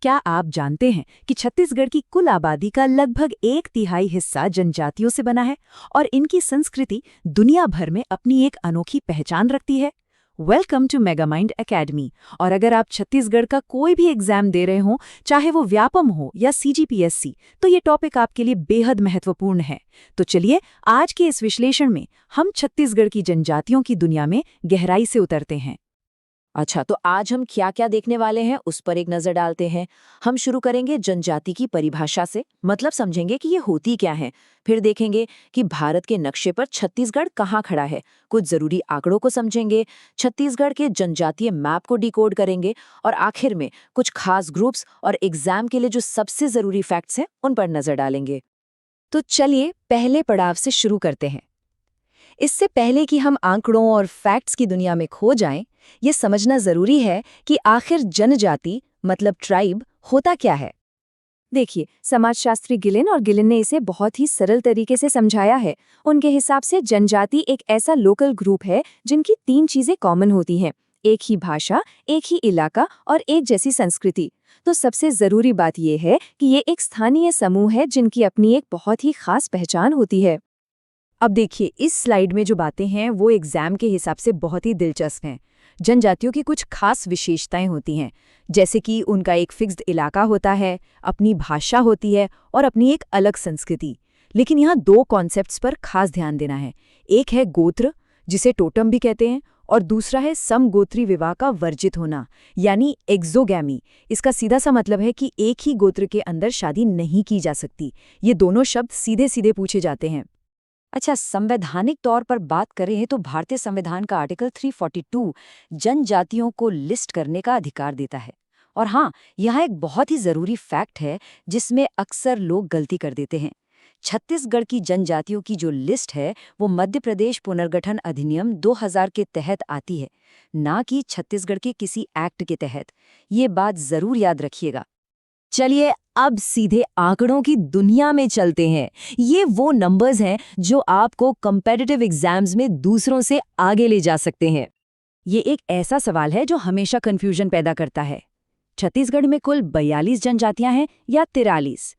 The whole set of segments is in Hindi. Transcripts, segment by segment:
क्या आप जानते हैं कि छत्तीसगढ़ की कुल आबादी का लगभग 1/3 हिस्सा जनजातियों से बना है और इनकी संस्कृति दुनिया भर में अपनी एक अनोखी पहचान रखती है। Welcome to Megamind Academy. और अगर आप छत्तीसगढ़ का कोई भी एग्जाम दे रहे हो, चाहे वो व्यापम हो या CGPSC, तो ये टॉपिक आपके लिए बेहद महत्वपूर्ण है। तो चलिए आज के इस विश्लेषण में हम छत्तीसगढ़ की जनजातियों की दुनिया में गहराई से उतरते हैं। अच्छा, तो आज हम क्या क्या देखने वाले हैं उस पर एक नजर डालते हैं। हम शुरू करेंगे जनजाति की परिभाषा से, मतलब समझेंगे कि ये होती क्या है। फिर देखेंगे कि भारत के नक्शे पर छत्तीसगढ़ कहाँ खड़ा है। कुछ जरूरी आंकड़ों को समझेंगे, छत्तीसगढ़ के जनजातीय मैप को डिकोड करेंगे और आखिर में कुछ खास ग्रुप्स और एग्जाम के लिए जो सबसे जरूरी फैक्ट्स हैं उन पर नजर डालेंगे। तो चलिए पहले पड़ाव से शुरू करते हैं। इससे पहले कि हम आंकड़ों और फैक्ट्स की दुनिया में खो जाएं, ये समझना जरूरी है कि आखिर जनजाति मतलब ट्राइब होता क्या है। देखिए, समाजशास्त्री गिलिन और गिलिन ने इसे बहुत ही सरल तरीके से समझाया है। उनके हिसाब से जनजाति एक ऐसा लोकल ग्रुप है जिनकी 3 चीजें कॉमन होती हैं: एक ही भाषा, एक ही इलाका और एक जैसी संस्कृति। तो सबसे जरूरी बात यह है कि ये एक स्थानीय समूह है जिनकी अपनी एक बहुत ही खास पहचान होती है। अब देखिए, इस स्लाइड में जो बातें हैं वो एग्जाम के हिसाब से बहुत ही दिलचस्प हैं। जनजातियों की कुछ खास विशेषताएं होती हैं, जैसे कि उनका एक फिक्स्ड इलाका होता है, अपनी भाषा होती है और अपनी एक अलग संस्कृति। लेकिन यहाँ 2 कॉन्सेप्ट्स पर खास ध्यान देना है। एक है गोत्र, जिसे टोटम भी कहते हैं, और दूसरा है समगोत्री विवाह का वर्जित होना, यानी एक्सोगैमी। इसका सीधा सा मतलब है कि एक ही गोत्र के अंदर शादी नहीं की जा सकती। ये दोनों शब्द सीधे सीधे पूछे जाते हैं। अच्छा, संवैधानिक तौर पर बात करें तो भारतीय संविधान का आर्टिकल 342 जनजातियों को लिस्ट करने का अधिकार देता है। और हाँ, यहाँ एक बहुत ही जरूरी फैक्ट है जिसमें अक्सर लोग गलती कर देते हैं। छत्तीसगढ़ की जनजातियों की जो लिस्ट है वो मध्य प्रदेश पुनर्गठन अधिनियम 2000 के तहत आती है, ना कि छत्तीसगढ़ के किसी एक्ट के तहत। ये बात जरूर याद रखिएगा। चलिए अब सीधे आंकड़ों की दुनिया में चलते हैं। ये वो नंबर्स हैं जो आपको कॉम्पिटिटिव एग्जाम्स में दूसरों से आगे ले जा सकते हैं। ये एक ऐसा सवाल है जो हमेशा कंफ्यूजन पैदा करता है। छत्तीसगढ़ में कुल 42 जनजातियां हैं या 43?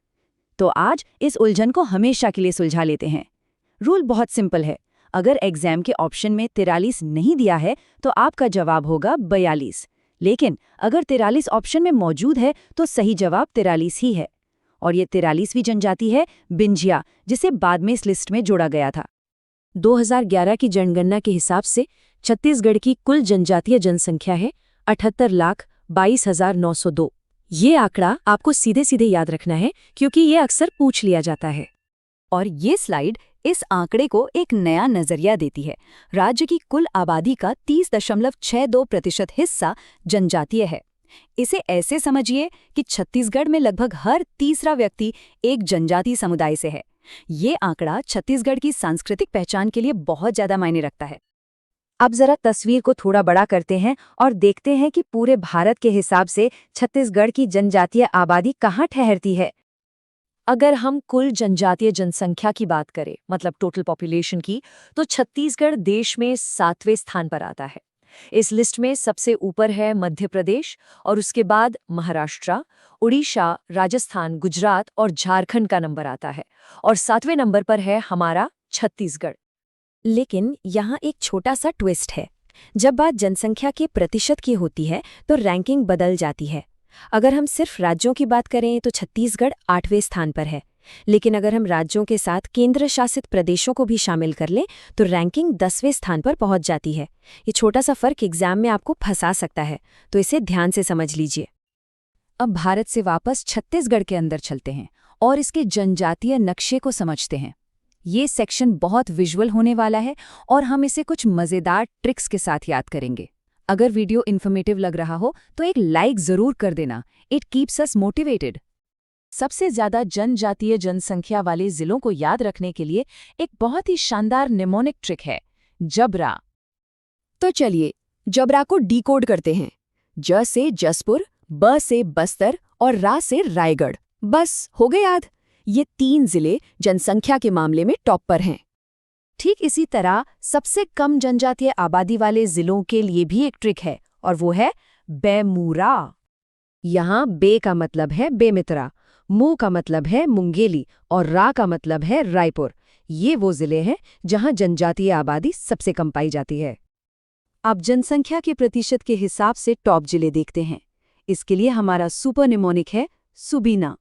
तो आज इस उलझन को हमेशा के लिए सुलझा लेते हैं। रूल बहुत सिंपल है। अगर एग्जाम के ऑप्शन में 43 नहीं दिया है तो आपका जवाब होगा 42। लेकिन अगर 43 ऑप्शन में मौजूद है तो सही जवाब 43 ही है। और ये 43वीं जनजाति है बिंजिया, जिसे बाद में इस लिस्ट में जोड़ा गया था। 2011 की जनगणना के हिसाब से छत्तीसगढ़ की कुल जनजातीय जनसंख्या है 78,22,902। ये आंकड़ा आपको सीधे सीधे याद रखना है क्योंकि ये अक्सर पूछ लिया जाता है। और ये स्लाइड इस आंकड़े को एक नया नजरिया देती है। राज्य की कुल आबादी का 30.62% हिस्सा जनजातीय है। इसे ऐसे समझिए कि छत्तीसगढ़ में लगभग हर तीसरा व्यक्ति एक जनजातीय समुदाय से है। ये आंकड़ा छत्तीसगढ़ की सांस्कृतिक पहचान के लिए बहुत ज्यादा मायने रखता है। अब जरा तस्वीर को थोड़ा बड़ा करते हैं और देखते हैं कि पूरे भारत के हिसाब से छत्तीसगढ़ की जनजातीय आबादी कहाँ ठहरती है। अगर हम कुल जनजातीय जनसंख्या की बात करें, मतलब टोटल पॉपुलेशन की, तो छत्तीसगढ़ देश में 7वें स्थान पर आता है। इस लिस्ट में सबसे ऊपर है मध्य प्रदेश और उसके बाद महाराष्ट्र, उड़ीसा, राजस्थान, गुजरात और झारखंड का नंबर आता है और 7वें नंबर पर है हमारा छत्तीसगढ़। लेकिन यहाँ एक छोटा सा ट्विस्ट है। जब बात जनसंख्या के प्रतिशत की होती है तो रैंकिंग बदल जाती है। अगर हम सिर्फ राज्यों की बात करें तो छत्तीसगढ़ 8वें स्थान पर है, लेकिन अगर हम राज्यों के साथ केंद्र शासित प्रदेशों को भी शामिल कर लें तो रैंकिंग 10वें स्थान पर पहुंच जाती है। ये छोटा सा फर्क एग्जाम में आपको फंसा सकता है, तो इसे ध्यान से समझ लीजिए। अब भारत से वापस छत्तीसगढ़ के अंदर चलते हैं और इसके जनजातीय नक्शे को समझते हैं। ये सेक्शन बहुत विजुअल होने वाला है और हम इसे कुछ मज़ेदार ट्रिक्स के साथ याद करेंगे। अगर वीडियो इन्फॉर्मेटिव लग रहा हो तो एक लाइक जरूर कर देना। It keeps us motivated. सबसे ज्यादा जनजातीय जनसंख्या वाले जिलों को याद रखने के लिए एक बहुत ही शानदार निमोनिक ट्रिक है, जबरा। तो चलिए जबरा को डिकोड करते हैं। ज से जसपुर, ब से बस्तर और रा से रायगढ़। बस हो गए याद। ये 3 जिले जनसंख्या के मामले में टॉप पर हैं। ठीक इसी तरह सबसे कम जनजातीय आबादी वाले जिलों के लिए भी एक ट्रिक है और वो है बेमूरा। यहाँ बे का मतलब है बेमित्रा, मू का मतलब है मुंगेली और रा का मतलब है रायपुर। ये वो जिले हैं जहाँ जनजातीय आबादी सबसे कम पाई जाती है। अब जनसंख्या के प्रतिशत के हिसाब से टॉप जिले देखते हैं। इसके लिए हमारा सुपर निमोनिक है सुबीना।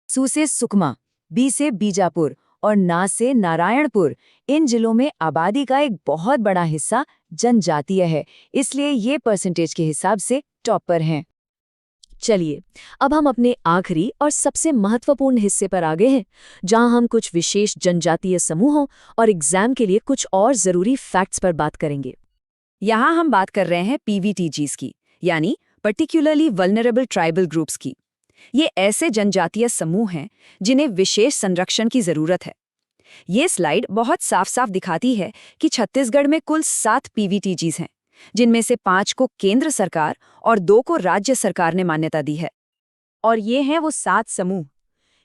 सू से सुकमा, बी से बीजापुर और ना से नारायणपुर। इन जिलों में आबादी का एक बहुत बड़ा हिस्सा जनजातीय है, इसलिए ये परसेंटेज के हिसाब से टॉप पर हैं। चलिए, अब हम अपने आखिरी और सबसे महत्वपूर्ण हिस्से पर आ गए हैं, जहां हम कुछ विशेष जनजातीय समूहों और एग्जाम के लिए कुछ और जरूरी फैक्ट्स पर बात करेंगे। यहाँ हम बात कर रहे हैं पीवीटीजीज की, यानी पर्टिकुलरली वल्नरेबल ट्राइबल ग्रुप्स की। ये ऐसे जनजातीय समूह हैं जिन्हें विशेष संरक्षण की जरूरत है। ये स्लाइड बहुत साफ साफ दिखाती है कि छत्तीसगढ़ में कुल 7 पीवीटीजीज हैं, जिनमें से 5 को केंद्र सरकार और 2 को राज्य सरकार ने मान्यता दी है। और ये हैं वो 7 समूह।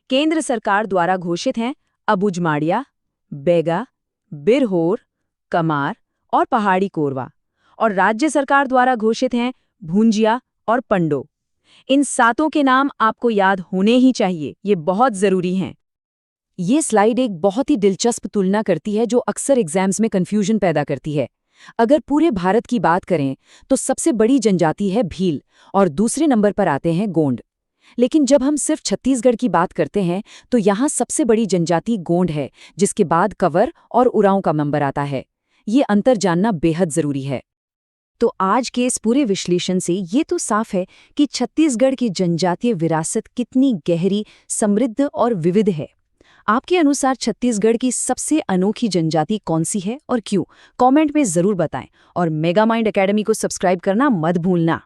केंद्र सरकार द्वारा घोषित हैं अबुझमाड़िया, बेगा, बिरहोर, कमार और पहाड़ी कोरवा, और राज्य सरकार द्वारा घोषित हैं भूंजिया और पंडो। इन 7 के नाम आपको याद होने ही चाहिए, ये बहुत जरूरी हैं। ये स्लाइड एक बहुत ही दिलचस्प तुलना करती है जो अक्सर एग्जाम्स में कंफ्यूजन पैदा करती है। अगर पूरे भारत की बात करें तो सबसे बड़ी जनजाति है भील और दूसरे नंबर पर आते हैं गोंड। लेकिन जब हम सिर्फ छत्तीसगढ़ की बात करते हैं तो यहाँ सबसे बड़ी जनजाति गोंड है, जिसके बाद कंवर और उरांव का नंबर आता है। ये अंतर जानना बेहद जरूरी है। तो आज के इस पूरे विश्लेषण से ये तो साफ है कि छत्तीसगढ़ की जनजातीय विरासत कितनी गहरी, समृद्ध और विविध है। आपके अनुसार छत्तीसगढ़ की सबसे अनोखी जनजाति कौन सी है और क्यों? कमेंट में जरूर बताएं और मेगा माइंड एकेडमी को सब्सक्राइब करना मत भूलना।